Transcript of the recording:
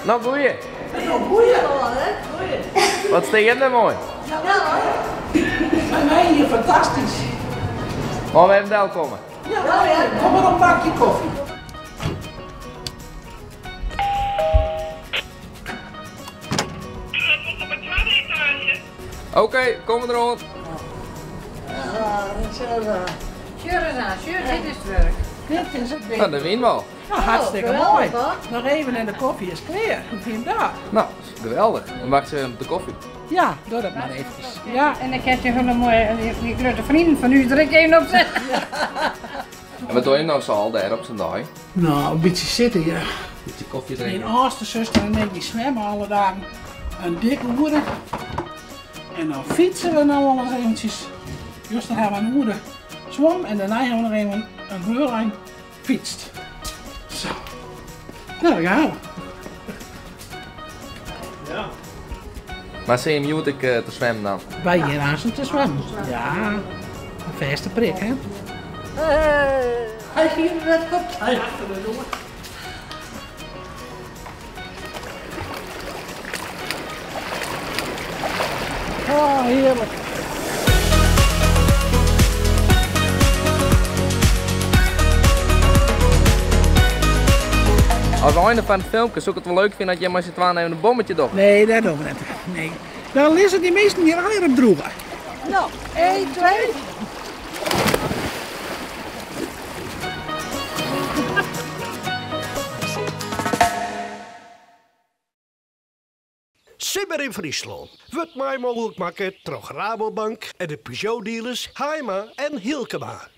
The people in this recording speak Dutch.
Nou, boeien. Nou, boeien. Wat steek je er mooi? Ja, bij mij hier fantastisch. Mogen we even daar komen? Ja, kom maar een bakje koffie. Oké, kom er rond. Dit is het werk. Dit is het ding. Nou, dat win wel. Nou, hartstikke geweldig, mooi. hoor. Nog even en de koffie is klaar. Hoe vind je dat? Nou, geweldig. Dan wachten we op de koffie. Ja, doe dat maar eventjes. Ja. En dan krijg je hele mooie, die grote vrienden van u er ik één op zetten. En wat doe je nou zo al daar op zijn dag? Nou, een beetje zitten, ja. Beetje koffie Mijn drinken. oudste zuster en ik die zwemmen alle dagen een dikke moeder. En dan fietsen we nou al eens eventjes. Juist dan hebben we een moeder zwom en daarna hebben we nog even een heurlijn fietst. Zo. Nou, daar gaan we. Maar zie je hem moet ik te zwemmen dan? Bij hier aan te zwemmen. Ja, een verste prik, hè? Hij hier net komt. Hij achter de door. Oh, heerlijk. Als einde van het filmpje zou ik het wel leuk vinden dat jij maar zit aan even een bommetje doet. Nee, dat doen we niet. Nee. Dan lezen die meesten hier al op droegen. Nou, 1, 2. Simmer in Friesland. Wordt mij mogelijk maken door Rabobank en de Peugeot dealers Haima en Hilkema.